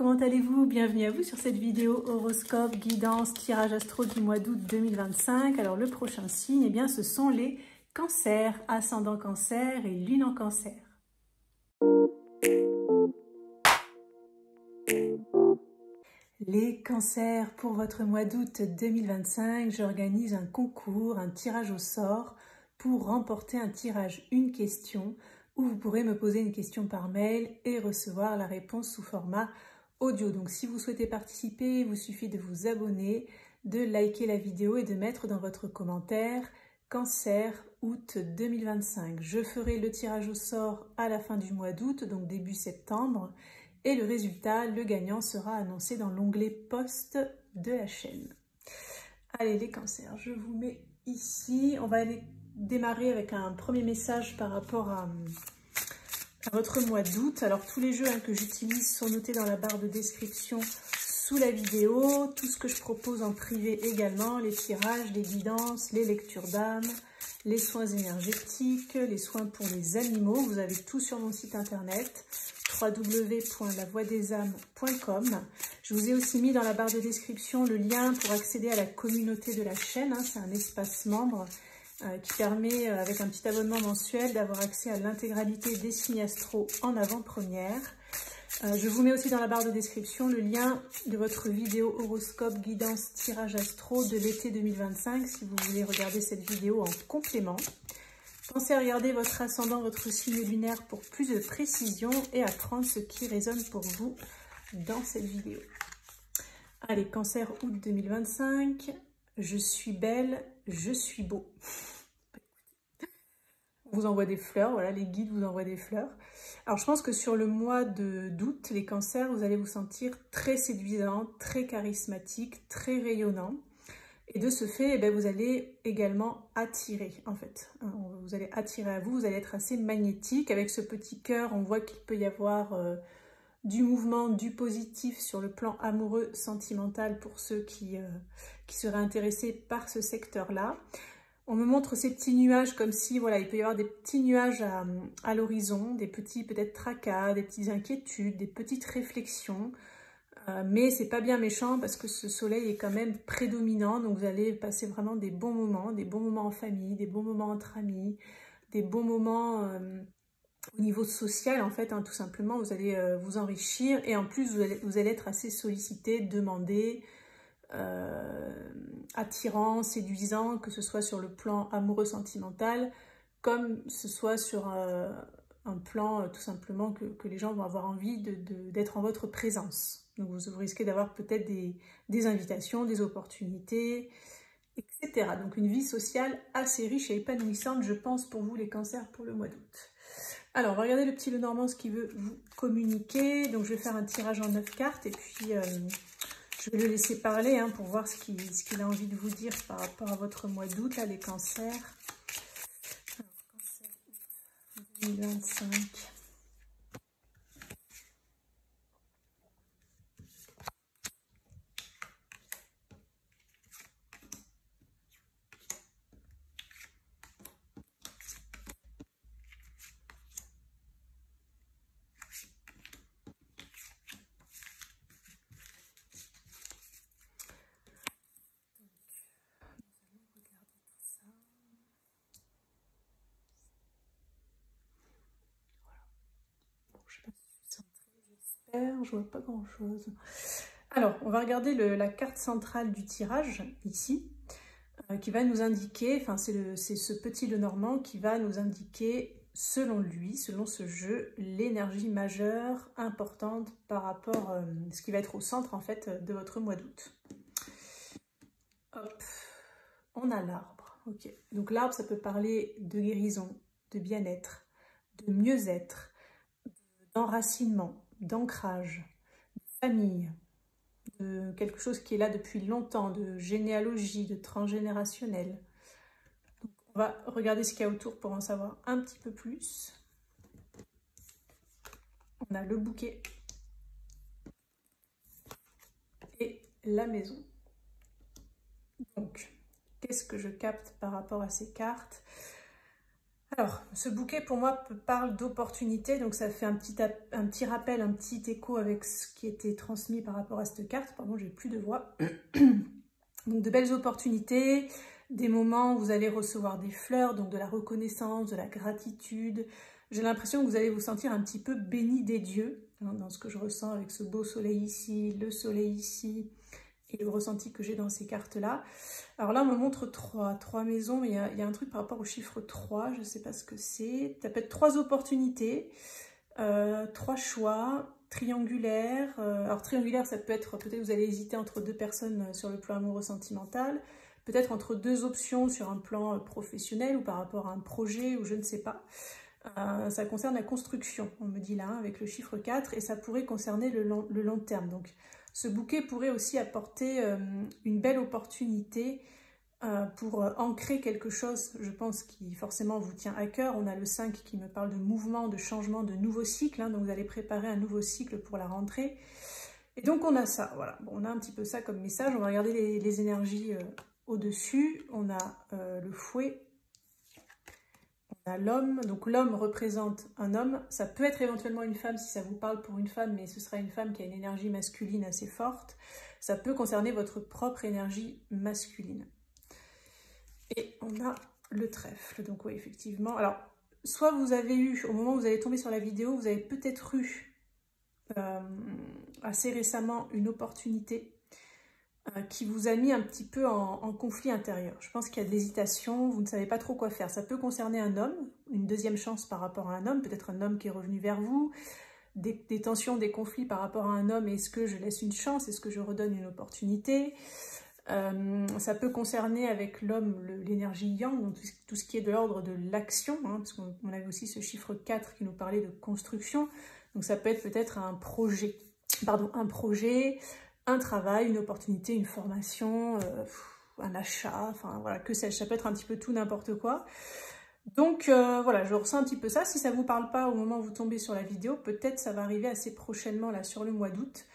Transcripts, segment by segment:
comment allez-vous? Bienvenue à vous sur cette vidéo horoscope, guidance, tirage astro du mois d'août 2025. Alors le prochain signe, eh bien, ce sont les cancers, ascendant cancer et lune en cancer. Les cancers, pour votre mois d'août 2025, j'organise un concours, un tirage au sort pour remporter un tirage une question où vous pourrez me poser une question par mail et recevoir la réponse sous format audio. Donc si vous souhaitez participer, il vous suffit de vous abonner, de liker la vidéo et de mettre dans votre commentaire cancer août 2025. Je ferai le tirage au sort à la fin du mois d'août, donc début septembre. Et le résultat, le gagnant, sera annoncé dans l'onglet post de la chaîne. Allez les cancers, je vous mets ici. On va aller démarrer avec un premier message par rapport à votre mois d'août. Alors tous les jeux que j'utilise sont notés dans la barre de description sous la vidéo. Tout ce que je propose en privé également, les tirages, les guidances, les lectures d'âme, les soins énergétiques, les soins pour les animaux. Vous avez tout sur mon site internet www.lavoidesâmes.com. Je vous ai aussi mis dans la barre de description le lien pour accéder à la communauté de la chaîne. C'est un espace membre qui permet, avec un petit abonnement mensuel, d'avoir accès à l'intégralité des signes astro en avant-première. Je vous mets aussi dans la barre de description le lien de votre vidéo horoscope guidance tirage astro de l'été 2025 si vous voulez regarder cette vidéo en complément. Pensez à regarder votre ascendant, votre signe lunaire pour plus de précision et à prendre ce qui résonne pour vous dans cette vidéo. Allez, cancer août 2025, je suis belle, je suis beau. On vous envoie des fleurs, voilà, les guides vous envoient des fleurs. Alors je pense que sur le mois d'août, les cancers, vous allez vous sentir très séduisant, très charismatique, très rayonnant. Et de ce fait, eh bien, vous allez également attirer, en fait. Vous allez attirer à vous, vous allez être assez magnétique. Avec ce petit cœur, on voit qu'il peut y avoir du mouvement, du positif sur le plan amoureux, sentimental pour ceux qui seraient intéressés par ce secteur-là. On me montre ces petits nuages comme si, voilà, il peut y avoir des petits nuages à l'horizon, des petits peut-être tracas, des petites inquiétudes, des petites réflexions. Mais c'est pas bien méchant parce que ce soleil est quand même prédominant, donc vous allez passer vraiment des bons moments en famille, des bons moments entre amis, des bons moments au niveau social en fait, tout simplement. Vous allez vous enrichir et en plus vous allez être assez sollicité, demandé, attirant, séduisant, que ce soit sur le plan amoureux sentimental, comme ce soit sur un plan tout simplement que les gens vont avoir envie d'être en votre présence. Donc vous risquez d'avoir peut-être des invitations, des opportunités, etc. Donc une vie sociale assez riche et épanouissante, je pense, pour vous les cancers pour le mois d'août. Alors on va regarder le petit Lenormand, ce qu'il veut vous communiquer. Donc je vais faire un tirage en 9 cartes et puis je vais le laisser parler pour voir ce qu'il a envie de vous dire par rapport à votre mois d'août, là, les cancers. Alors, cancer 2025. Je vois pas grand chose. Alors on va regarder la carte centrale du tirage ici qui va nous indiquer, enfin c'est ce petit Lenormand qui va nous indiquer selon lui, selon ce jeu, l'énergie majeure importante par rapport à ce qui va être au centre en fait de votre mois d'août. Hop, on a l'arbre. Ok, donc l'arbre ça peut parler de guérison, de bien-être, de mieux-être, d'enracinement, d'ancrage, de famille, de quelque chose qui est là depuis longtemps, de généalogie, de transgénérationnel. Donc, on va regarder ce qu'il y a autour pour en savoir un petit peu plus. On a le bouquet et la maison. Donc, qu'est-ce que je capte par rapport à ces cartes? Alors, ce bouquet pour moi parle d'opportunité, donc ça fait un petit rappel, un petit écho avec ce qui était transmis par rapport à cette carte. Pardon, j'ai plus de voix. Donc de belles opportunités, des moments où vous allez recevoir des fleurs, donc de la reconnaissance, de la gratitude. J'ai l'impression que vous allez vous sentir un petit peu béni des dieux, hein, dans ce que je ressens avec ce beau soleil ici, le soleil ici, et le ressenti que j'ai dans ces cartes-là. Alors là, on me montre trois maisons, mais il y a un truc par rapport au chiffre 3, je ne sais pas ce que c'est. Ça peut être 3 opportunités, 3 choix, triangulaire. Alors triangulaire, ça peut être, peut-être vous allez hésiter entre 2 personnes sur le plan amoureux sentimental, peut-être entre 2 options sur un plan professionnel ou par rapport à un projet ou je ne sais pas. Ça concerne la construction, on me dit là, avec le chiffre 4, et ça pourrait concerner le long terme. Donc ce bouquet pourrait aussi apporter une belle opportunité pour ancrer quelque chose, je pense, qui forcément vous tient à cœur. On a le 5 qui me parle de mouvement, de changement, de nouveau cycle, hein, donc vous allez préparer un nouveau cycle pour la rentrée. Et donc on a ça, voilà, bon, on a un petit peu ça comme message. On va regarder les énergies au-dessus. On a le fouet, on a l'homme, donc l'homme représente un homme. Ça peut être éventuellement une femme si ça vous parle pour une femme, mais ce sera une femme qui a une énergie masculine assez forte. Ça peut concerner votre propre énergie masculine. Et on a le trèfle, donc oui, effectivement. Alors, soit vous avez eu, au moment où vous allez tomber sur la vidéo, vous avez peut-être eu assez récemment une opportunité qui vous a mis un petit peu en conflit intérieur. Je pense qu'il y a de l'hésitation, vous ne savez pas trop quoi faire. Ça peut concerner un homme, une deuxième chance par rapport à un homme, peut-être un homme qui est revenu vers vous, des tensions, des conflits par rapport à un homme. Est-ce que je laisse une chance? Est-ce que je redonne une opportunité? Ça peut concerner avec l'homme l'énergie yang, donc tout ce qui est de l'ordre de l'action, hein, parce qu'on avait aussi ce chiffre 4 qui nous parlait de construction. Donc ça peut être peut-être un projet, un travail, une opportunité, une formation, un achat, enfin voilà, que sais-je, ça peut être un petit peu tout n'importe quoi. Donc voilà, je ressens un petit peu ça. Si ça ne vous parle pas au moment où vous tombez sur la vidéo, peut-être ça va arriver assez prochainement là sur le mois d'août.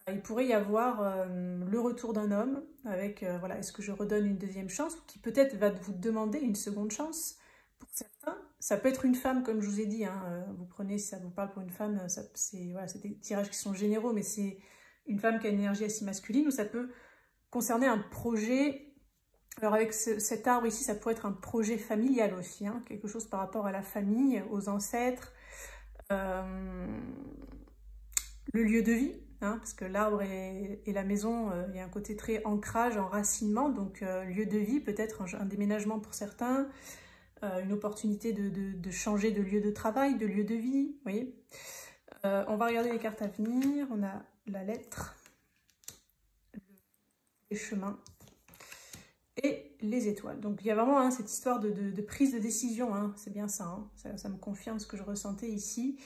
Il pourrait y avoir le retour d'un homme avec, voilà, est-ce que je redonne une deuxième chance, qui peut-être va vous demander une seconde chance pour certains. Ça peut être une femme, comme je vous ai dit, hein, vous prenez, si ça vous parle pour une femme, c'est voilà, des tirages qui sont généraux, mais c'est une femme qui a une énergie assez masculine, ou ça peut concerner un projet. Alors avec cet arbre ici, ça pourrait être un projet familial aussi, hein, quelque chose par rapport à la famille, aux ancêtres, le lieu de vie. Hein, parce que l'arbre et la maison, il y a un côté très ancrage, enracinement, donc lieu de vie, peut-être un déménagement pour certains, une opportunité de changer de lieu de travail, de lieu de vie, vous voyez. On va regarder les cartes à venir, on a la lettre, les chemins et les étoiles. Donc il y a vraiment hein, cette histoire de prise de décision, hein, c'est bien ça, hein, ça me confirme ce que je ressentais ici.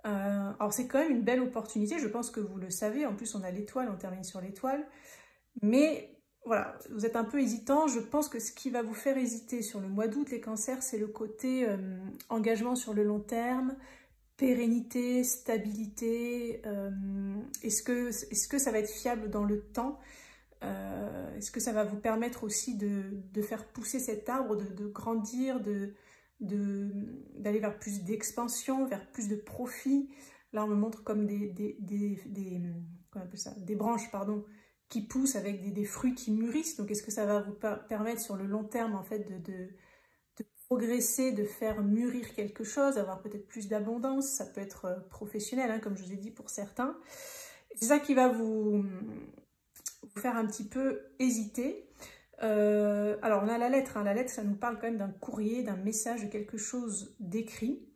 Alors c'est quand même une belle opportunité, je pense que vous le savez, en plus on a l'étoile, on termine sur l'étoile, mais voilà, vous êtes un peu hésitant. Je pense que ce qui va vous faire hésiter sur le mois d'août, les cancers, c'est le côté engagement sur le long terme, pérennité, stabilité, est-ce que ça va être fiable dans le temps, est-ce que ça va vous permettre aussi de faire pousser cet arbre, de grandir, d'aller vers plus d'expansion, vers plus de profit. Là, on me montre comme comment on appelle ça, des branches, pardon, qui poussent avec des fruits qui mûrissent. Donc, est-ce que ça va vous permettre sur le long terme, en fait, de progresser, de faire mûrir quelque chose, avoir peut-être plus d'abondance? Ça peut être professionnel, hein, comme je vous ai dit, pour certains. C'est ça qui va vous faire un petit peu hésiter. Alors on a la lettre, hein. La lettre ça nous parle quand même d'un courrier, d'un message, de quelque chose d'écrit,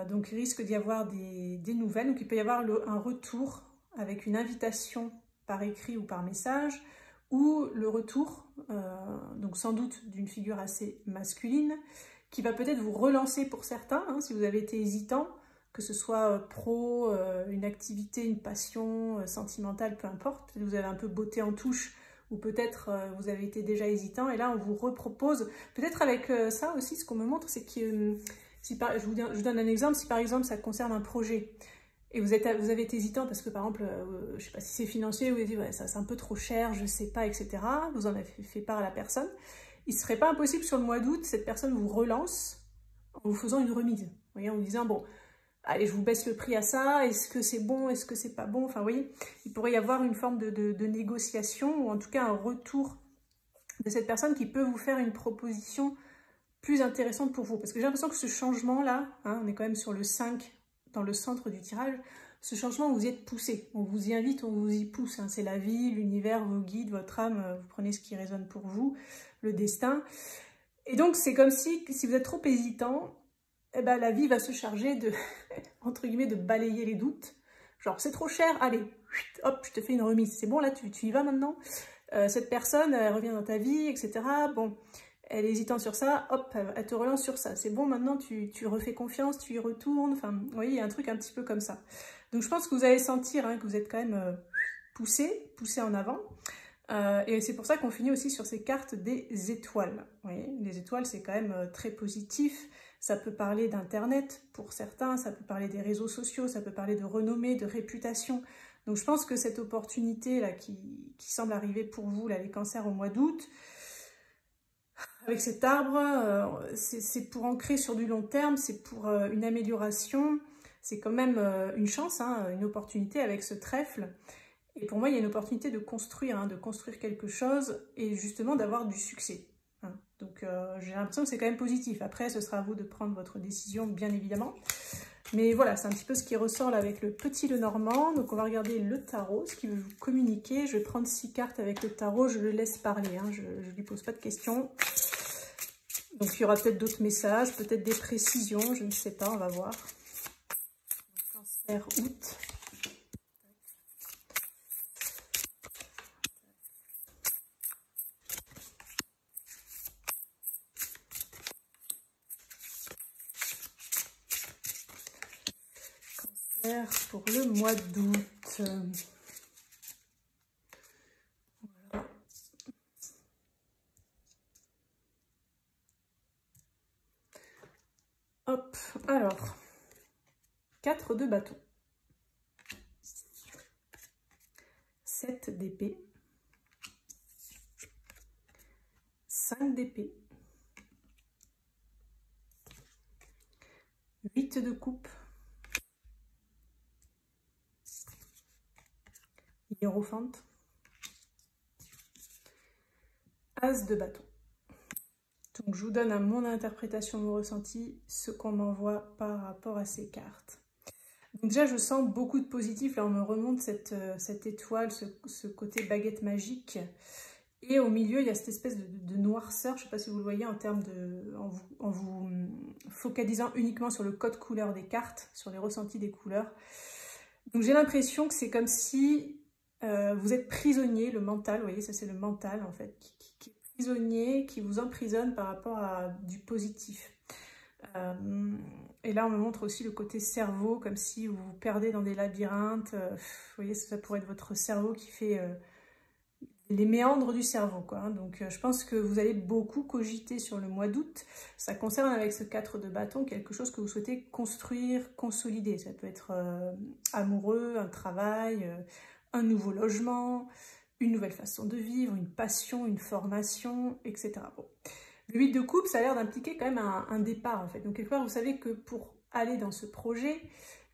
donc il risque d'y avoir des nouvelles, donc il peut y avoir un retour avec une invitation par écrit ou par message, ou le retour, donc sans doute d'une figure assez masculine, qui va peut-être vous relancer pour certains, hein, si vous avez été hésitant, que ce soit pro, une activité, une passion, sentimentale, peu importe, peut-être vous avez un peu botté en touche, ou peut-être vous avez été déjà hésitant, et là on vous repropose, peut-être avec ça aussi, ce qu'on me montre, c'est que, je vous donne un exemple, si par exemple ça concerne un projet, et vous avez été hésitant parce que par exemple, je ne sais pas si c'est financier, vous avez dit ouais, ça c'est un peu trop cher, je ne sais pas, etc., vous en avez fait part à la personne, il ne serait pas impossible sur le mois d'août, cette personne vous relance, en vous faisant une remise. Vous voyez, en vous disant, bon, allez, je vous baisse le prix à ça, est-ce que c'est bon, est-ce que c'est pas bon? Enfin, vous voyez, il pourrait y avoir une forme de négociation, ou en tout cas un retour de cette personne qui peut vous faire une proposition plus intéressante pour vous. Parce que j'ai l'impression que ce changement-là, hein, on est quand même sur le 5, dans le centre du tirage, ce changement, vous y êtes poussé. On vous y invite, on vous y pousse. Hein. C'est la vie, l'univers, vos guides, votre âme, vous prenez ce qui résonne pour vous, le destin. Et donc, c'est comme si vous êtes trop hésitant, eh ben, la vie va se charger de, entre guillemets, de balayer les doutes. Genre, c'est trop cher, allez, hop, je te fais une remise. C'est bon, là, tu y vas maintenant. Cette personne, elle revient dans ta vie, etc. Bon, elle est hésitante sur ça, hop, elle te relance sur ça. C'est bon, maintenant, tu refais confiance, tu y retournes. Enfin, vous voyez, il y a un truc un petit peu comme ça. Donc, je pense que vous allez sentir hein, que vous êtes quand même poussé en avant. Et c'est pour ça qu'on finit aussi sur ces cartes des étoiles. Vous voyez, les étoiles, c'est quand même très positif. Ça peut parler d'Internet pour certains, ça peut parler des réseaux sociaux, ça peut parler de renommée, de réputation. Donc je pense que cette opportunité là qui semble arriver pour vous, là, les cancers au mois d'août, avec cet arbre, c'est pour ancrer sur du long terme, c'est pour une amélioration, c'est quand même une chance, hein, une opportunité avec ce trèfle. Et pour moi, il y a une opportunité de construire quelque chose et justement d'avoir du succès. Hein. Donc j'ai l'impression que c'est quand même positif. Après, ce sera à vous de prendre votre décision, bien évidemment. Mais voilà, c'est un petit peu ce qui ressort là avec le petit Lenormand. Donc on va regarder le tarot, ce qu'il veut vous communiquer. Je vais prendre 6 cartes avec le tarot, je le laisse parler. Hein. Je ne lui pose pas de questions. Donc il y aura peut-être d'autres messages, peut-être des précisions, je ne sais pas, on va voir. Cancer, août. Pour le mois d'août. Voilà. Hop, alors, 4 de bâton, 7 d'épée, 5 d'épée, 8 de coupe, hiérophante, as de bâton. Donc je vous donne à mon interprétation, mon ressenti, ce qu'on m'envoie par rapport à ces cartes. Donc déjà je sens beaucoup de positif, là on me remonte cette étoile, ce côté baguette magique. Et au milieu il y a cette espèce de noirceur, je ne sais pas si vous le voyez en termes de... en vous focalisant uniquement sur le code couleur des cartes, sur les ressentis des couleurs. Donc j'ai l'impression que c'est comme si vous êtes prisonnier, le mental, vous voyez, ça c'est le mental en fait, qui est prisonnier, qui vous emprisonne par rapport à du positif. Et là on me montre aussi le côté cerveau, comme si vous vous perdez dans des labyrinthes, vous voyez, ça pourrait être votre cerveau qui fait les méandres du cerveau, quoi. Hein. Donc je pense que vous allez beaucoup cogiter sur le mois d'août. Ça concerne avec ce 4 de bâton quelque chose que vous souhaitez construire, consolider. Ça peut être amoureux, un travail, un nouveau logement, une nouvelle façon de vivre, une passion, une formation, etc. Bon. Le 8 de coupe, ça a l'air d'impliquer quand même un départ, en fait. Donc, quelque part, vous savez que pour aller dans ce projet,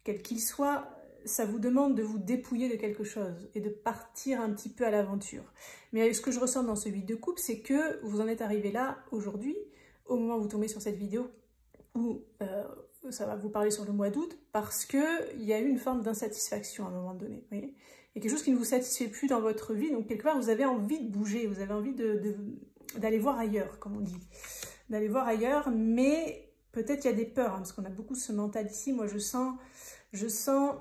quel qu'il soit, ça vous demande de vous dépouiller de quelque chose et de partir un petit peu à l'aventure. Mais ce que je ressens dans ce 8 de coupe, c'est que vous en êtes arrivé là, aujourd'hui, au moment où vous tombez sur cette vidéo, où ça va vous parler sur le mois d'août, parce qu'il y a eu une forme d'insatisfaction à un moment donné. Vous voyez, il y a quelque chose qui ne vous satisfait plus dans votre vie, donc quelque part, vous avez envie de bouger, vous avez envie d'aller voir ailleurs, comme on dit. D'aller voir ailleurs, mais peut-être il y a des peurs, hein, parce qu'on a beaucoup ce mental ici. Moi, je sens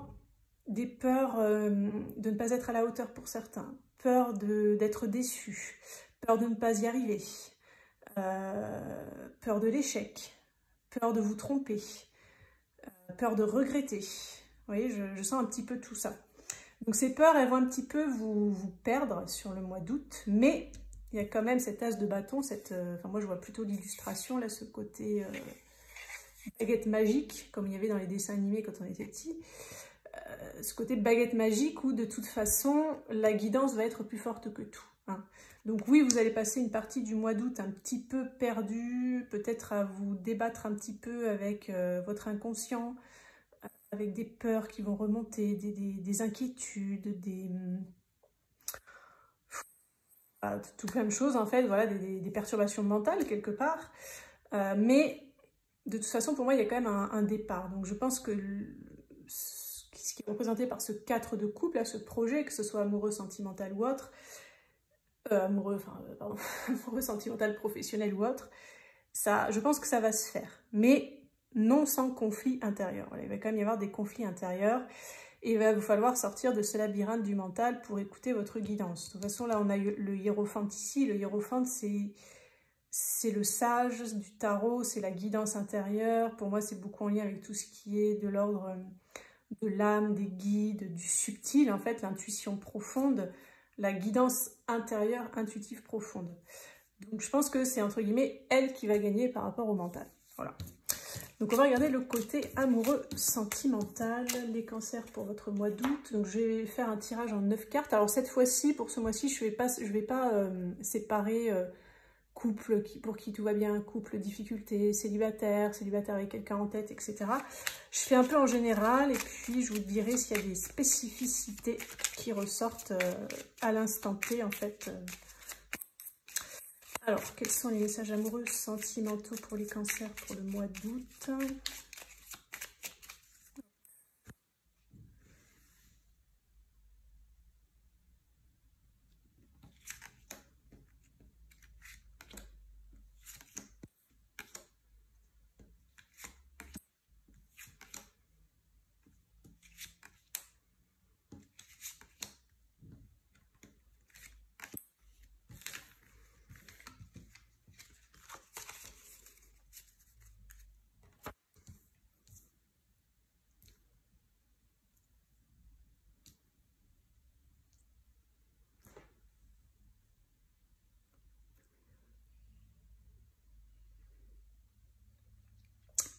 des peurs de ne pas être à la hauteur pour certains, peur d'être déçu, peur de ne pas y arriver, peur de l'échec, peur de vous tromper, peur de regretter. Vous voyez, je sens un petit peu tout ça. Donc ces peurs, elles vont un petit peu vous perdre sur le mois d'août, mais il y a quand même cet as de bâton, enfin moi je vois plutôt l'illustration, là, ce côté baguette magique, comme il y avait dans les dessins animés quand on était petit. Ce côté baguette magique où de toute façon, la guidance va être plus forte que tout. hein. Donc oui, vous allez passer une partie du mois d'août un petit peu perdu, peut-être à vous débattre un petit peu avec votre inconscient, avec des peurs qui vont remonter, des inquiétudes, tout plein de choses en fait, voilà, des perturbations mentales quelque part. Mais de toute façon, pour moi, il y a quand même un départ. Donc je pense que ce qui est représenté par ce 4 de couple, là, ce projet, que ce soit amoureux, sentimental ou autre, amoureux, sentimental, professionnel ou autre, ça, je pense que ça va se faire. Mais non sans conflit intérieur. Voilà, il va quand même y avoir des conflits intérieurs. Et il va vous falloir sortir de ce labyrinthe du mental pour écouter votre guidance. De toute façon, là, on a le hiérophante ici. Le hiérophante, c'est le sage du tarot, c'est la guidance intérieure. Pour moi, c'est beaucoup en lien avec tout ce qui est de l'ordre de l'âme, des guides, du subtil, en fait, l'intuition profonde, la guidance intérieure, intuitive profonde. Donc, je pense que c'est, entre guillemets, elle qui va gagner par rapport au mental. Voilà. Donc, on va regarder le côté amoureux, sentimental, les cancers pour votre mois d'août. Donc, je vais faire un tirage en 9 cartes. Alors, cette fois-ci, pour ce mois-ci, je vais pas séparer couple pour qui tout va bien, couple, difficulté, célibataire avec quelqu'un en tête, etc. Je fais un peu en général et puis je vous dirai s'il y a des spécificités qui ressortent à l'instant T, en fait. Alors, quels sont les messages amoureux sentimentaux pour les cancers pour le mois d'août?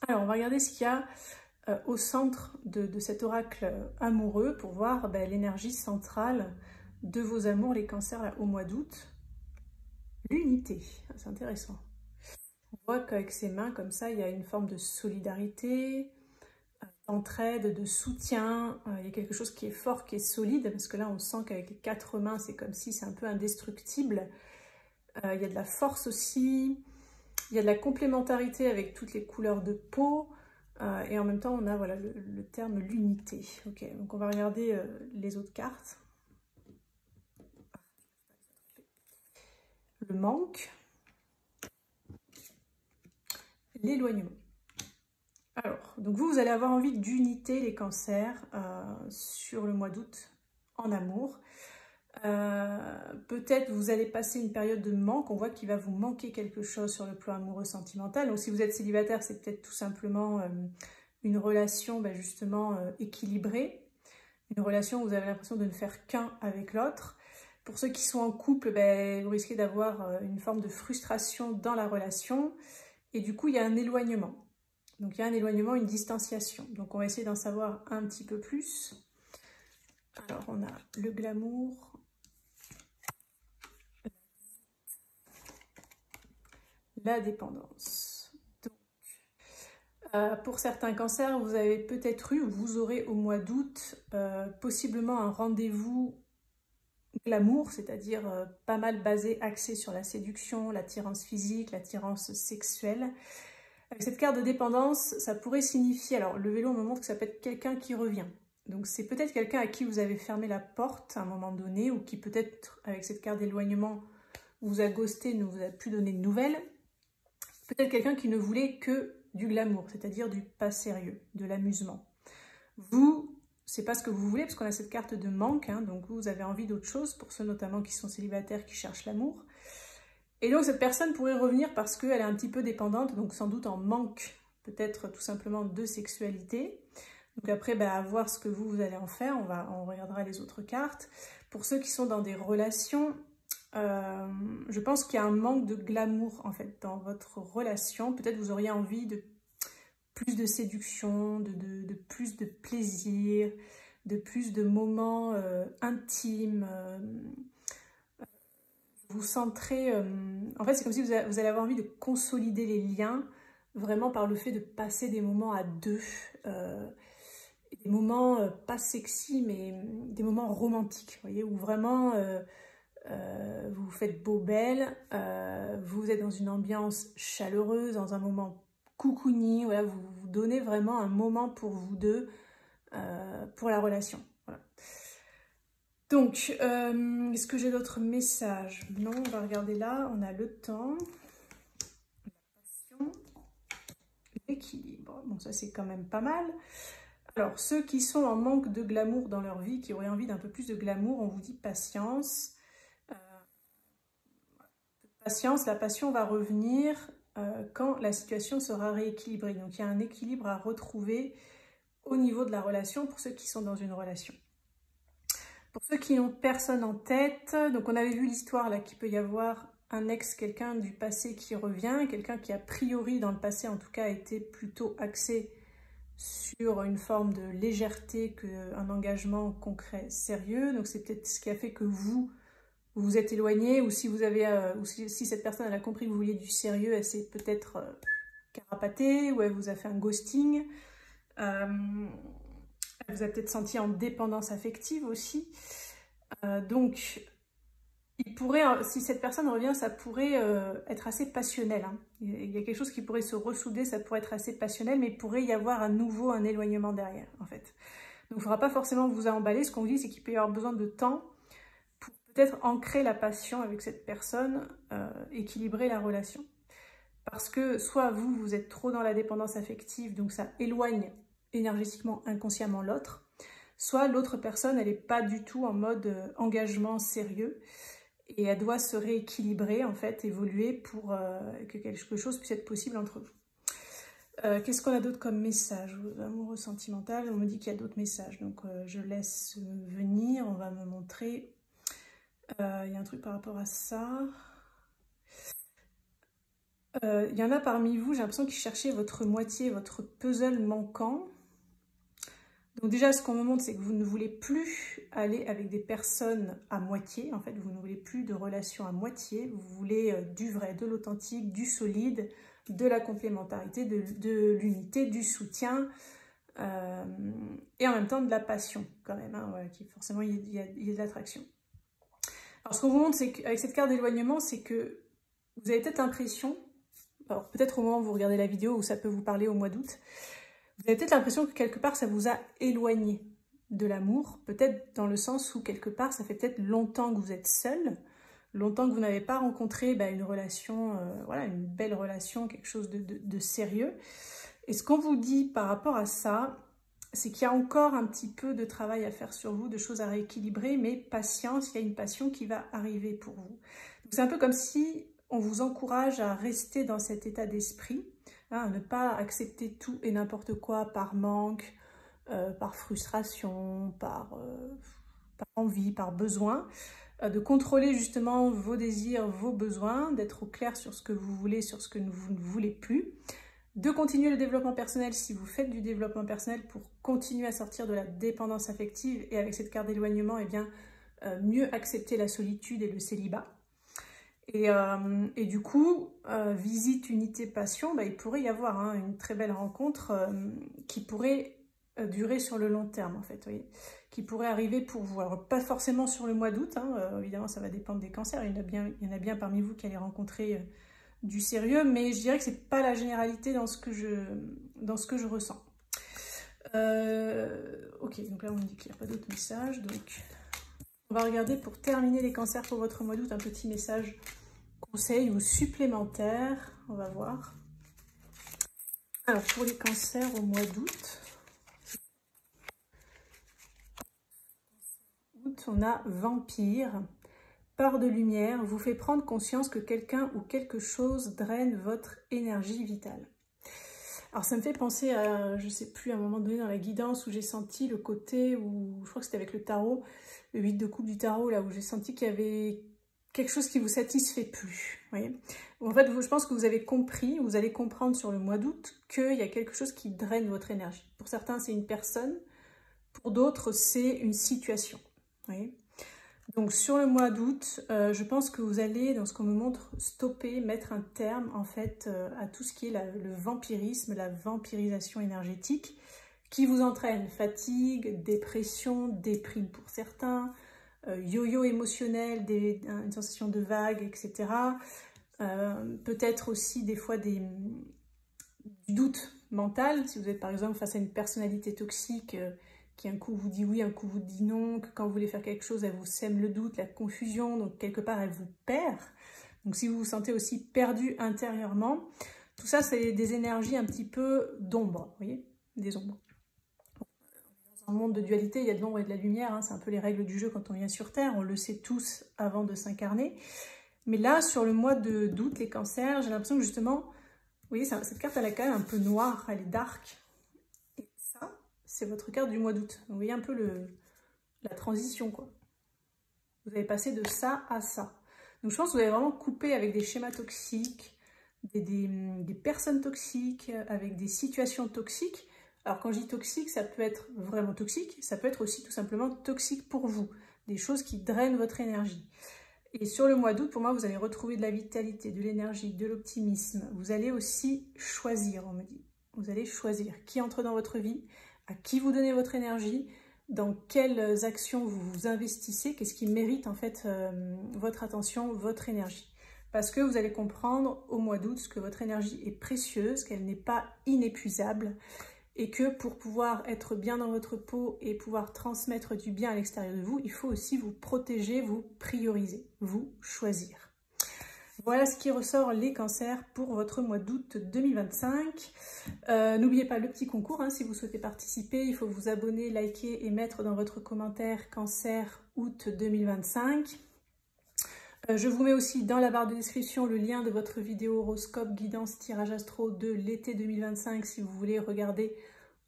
Alors, on va regarder ce qu'il y a au centre de cet oracle amoureux pour voir l'énergie centrale de vos amours, les cancers, là, au mois d'août. L'unité, c'est intéressant. On voit qu'avec ses mains, comme ça, il y a une forme de solidarité, d'entraide, de soutien. Il y a quelque chose qui est fort, qui est solide, parce que là, on sent qu'avec les 4 mains, c'est comme si c'est un peu indestructible. Il y a de la force aussi. Il y a de la complémentarité avec toutes les couleurs de peau. Et en même temps, on a voilà, le terme l'unité. Ok, donc on va regarder les autres cartes. Le manque. L'éloignement. Alors, donc vous allez avoir envie d'unité, les cancers, sur le mois d'août, en amour. Peut-être vous allez passer une période de manque, on voit qu'il va vous manquer quelque chose sur le plan amoureux sentimental. Donc si vous êtes célibataire, c'est peut-être tout simplement une relation justement équilibrée, une relation où vous avez l'impression de ne faire qu'un avec l'autre. Pour ceux qui sont en couple, vous risquez d'avoir une forme de frustration dans la relation et du coup il y a un éloignement. Donc il y a un éloignement, une distanciation. Donc on va essayer d'en savoir un petit peu plus. Alors on a le glamour, la dépendance. Donc, pour certains cancers, vous avez peut-être eu, ou vous aurez au mois d'août, possiblement un rendez-vous glamour, c'est-à-dire pas mal basé, axé sur la séduction, l'attirance physique, l'attirance sexuelle. Avec cette carte de dépendance, ça pourrait signifier, alors le vélo me montre que ça peut être quelqu'un qui revient. Donc c'est peut-être quelqu'un à qui vous avez fermé la porte à un moment donné, ou qui peut-être, avec cette carte d'éloignement, vous a ghosté, ne vous a plus donné de nouvelles. Peut-être quelqu'un qui ne voulait que du glamour, c'est-à-dire du pas sérieux, de l'amusement. Vous, c'est pas ce que vous voulez, parce qu'on a cette carte de manque, hein, donc vous avez envie d'autre chose, pour ceux notamment qui sont célibataires, qui cherchent l'amour. Et donc cette personne pourrait revenir parce qu'elle est un petit peu dépendante, donc sans doute en manque, peut-être tout simplement de sexualité. Donc après, à voir ce que vous allez en faire, on regardera les autres cartes. Pour ceux qui sont dans des relations, je pense qu'il y a un manque de glamour en fait dans votre relation. Peut-être vous auriez envie de plus de séduction, de plus de plaisir, de plus de moments intimes, vous centrer... en fait, c'est comme si vous allez avoir envie de consolider les liens, vraiment par le fait de passer des moments à deux. Des moments pas sexy, mais des moments romantiques, vous voyez, où vraiment vous vous faites beau belle, vous êtes dans une ambiance chaleureuse, dans un moment cocooning, voilà, vous vous donnez vraiment un moment pour vous deux, pour la relation. Voilà. Donc, est-ce que j'ai d'autres messages? Non, on va regarder là, on a le temps, la passion, l'équilibre. Bon, ça c'est quand même pas mal. Alors, ceux qui sont en manque de glamour dans leur vie, qui auraient envie d'un peu plus de glamour, on vous dit patience. Patience, la passion va revenir quand la situation sera rééquilibrée. Donc, il y a un équilibre à retrouver au niveau de la relation pour ceux qui sont dans une relation. Pour ceux qui n'ont personne en tête, donc on avait vu l'histoire là qu'il peut y avoir un ex, quelqu'un du passé qui revient, quelqu'un qui a priori dans le passé en tout cas a été plutôt axé sur une forme de légèreté qu'un engagement concret sérieux. Donc c'est peut-être ce qui a fait que vous vous êtes éloigné, ou si vous avez, ou si cette personne elle a compris que vous vouliez du sérieux, elle s'est peut-être carapatée, ou elle vous a fait un ghosting. Elle vous a peut-être senti en dépendance affective aussi. Donc il pourrait, si cette personne revient, ça pourrait être assez passionnel. Hein. Il y a quelque chose qui pourrait se ressouder, ça pourrait être assez passionnel, mais il pourrait y avoir à nouveau un éloignement derrière, en fait. Donc il ne faudra pas forcément vous emballer. Ce qu'on vous dit, c'est qu'il peut y avoir besoin de temps pour peut-être ancrer la passion avec cette personne, équilibrer la relation. Parce que soit vous, vous êtes trop dans la dépendance affective, donc ça éloigne énergétiquement, inconsciemment l'autre, soit l'autre personne, elle n'est pas du tout en mode engagement sérieux, et elle doit se rééquilibrer, en fait, évoluer pour que quelque chose puisse être possible entre vous. Qu'est-ce qu'on a d'autre comme message? Amoureux sentimental, on me dit qu'il y a d'autres messages, donc je laisse venir, on va me montrer. Il y a un truc par rapport à ça. Il y en a parmi vous, j'ai l'impression qu'ils cherchaient votre moitié, votre puzzle manquant. Donc déjà, ce qu'on me montre, c'est que vous ne voulez plus aller avec des personnes à moitié. En fait, vous ne voulez plus de relations à moitié. Vous voulez du vrai, de l'authentique, du solide, de la complémentarité, de l'unité, du soutien. Et en même temps, de la passion, quand même. Hein, voilà, forcément, il y a de l'attraction. Alors, ce qu'on vous montre, c'est qu'avec cette carte d'éloignement, c'est que vous avez peut-être l'impression, alors peut-être au moment où vous regardez la vidéo, où ça peut vous parler au mois d'août, vous avez peut-être l'impression que quelque part, ça vous a éloigné de l'amour, peut-être dans le sens où quelque part, ça fait peut-être longtemps que vous êtes seul, longtemps que vous n'avez pas rencontré une relation, voilà, une belle relation, quelque chose de sérieux. Et ce qu'on vous dit par rapport à ça, c'est qu'il y a encore un petit peu de travail à faire sur vous, de choses à rééquilibrer, mais patience, il y a une passion qui va arriver pour vous. C'est un peu comme si on vous encourage à rester dans cet état d'esprit, à ne pas accepter tout et n'importe quoi par manque, par frustration, par envie, par besoin, de contrôler justement vos désirs, vos besoins, d'être au clair sur ce que vous voulez, sur ce que vous ne voulez plus, de continuer le développement personnel si vous faites du développement personnel pour continuer à sortir de la dépendance affective et avec cette carte d'éloignement, eh bien, mieux accepter la solitude et le célibat. Et du coup, visite, unité, passion, il pourrait y avoir une très belle rencontre qui pourrait durer sur le long terme, en fait, oui, qui pourrait arriver pour vous. Alors, pas forcément sur le mois d'août, évidemment, ça va dépendre des cancers. Il y en a bien parmi vous qui allez rencontrer du sérieux, mais je dirais que c'est pas la généralité dans ce que je ressens. Ok, donc là, on me dit qu'il n'y a pas d'autres messages, donc on va regarder pour terminer les cancers pour votre mois d'août, un petit message conseil ou supplémentaire, on va voir. Alors, pour les cancers au mois d'août, on a vampire, part de lumière, vous fait prendre conscience que quelqu'un ou quelque chose draine votre énergie vitale. Alors, ça me fait penser à, je sais plus, à un moment donné dans la guidance où j'ai senti le côté où, je crois que c'était avec le tarot, le 8 de coupe du tarot, là où j'ai senti qu'il y avait quelque chose qui vous satisfait plus, vous voyez. En fait, je pense que vous avez compris, vous allez comprendre sur le mois d'août qu'il y a quelque chose qui draine votre énergie. Pour certains, c'est une personne, pour d'autres, c'est une situation, vous voyez. Donc sur le mois d'août, je pense que vous allez, dans ce qu'on me montre, stopper, mettre un terme en fait à tout ce qui est le vampirisme, la vampirisation énergétique, qui vous entraîne fatigue, dépression, déprime pour certains, yo-yo émotionnel, une sensation de vague, etc. Peut-être aussi des fois du doute mental, si vous êtes par exemple face à une personnalité toxique qui un coup vous dit oui, un coup vous dit non, que quand vous voulez faire quelque chose, elle vous sème le doute, la confusion, donc quelque part elle vous perd. Donc si vous vous sentez aussi perdu intérieurement, tout ça c'est des énergies un petit peu d'ombre, vous voyez, des ombres. Dans un monde de dualité, il y a de l'ombre et de la lumière, hein, c'est un peu les règles du jeu quand on vient sur Terre, on le sait tous avant de s'incarner. Mais là, sur le mois d'août, les cancers, j'ai l'impression que justement, vous voyez, cette carte, elle est quand même un peu noire, elle est dark. Et ça, c'est votre carte du mois d'août. Vous voyez un peu la transition, quoi. Vous avez passé de ça à ça. Donc je pense que vous avez vraiment coupé avec des schémas toxiques, des personnes toxiques, avec des situations toxiques. Alors quand je dis toxique, ça peut être vraiment toxique, ça peut être aussi tout simplement toxique pour vous. Des choses qui drainent votre énergie. Et sur le mois d'août, pour moi, vous allez retrouver de la vitalité, de l'énergie, de l'optimisme. Vous allez aussi choisir, on me dit. Vous allez choisir qui entre dans votre vie, à qui vous donnez votre énergie, dans quelles actions vous vous investissez, qu'est-ce qui mérite en fait votre attention, votre énergie. Parce que vous allez comprendre au mois d'août que votre énergie est précieuse, qu'elle n'est pas inépuisable, et que pour pouvoir être bien dans votre peau et pouvoir transmettre du bien à l'extérieur de vous, il faut aussi vous protéger, vous prioriser, vous choisir. Voilà ce qui ressort les cancers pour votre mois d'août 2025. N'oubliez pas le petit concours, hein, si vous souhaitez participer, il faut vous abonner, liker et mettre dans votre commentaire cancer août 2025. Je vous mets aussi dans la barre de description le lien de votre vidéo horoscope guidance tirage astro de l'été 2025 si vous voulez regarder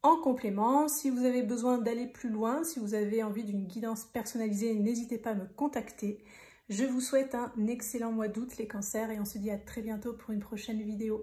en complément. Si vous avez besoin d'aller plus loin, si vous avez envie d'une guidance personnalisée, n'hésitez pas à me contacter. Je vous souhaite un excellent mois d'août les cancers et on se dit à très bientôt pour une prochaine vidéo.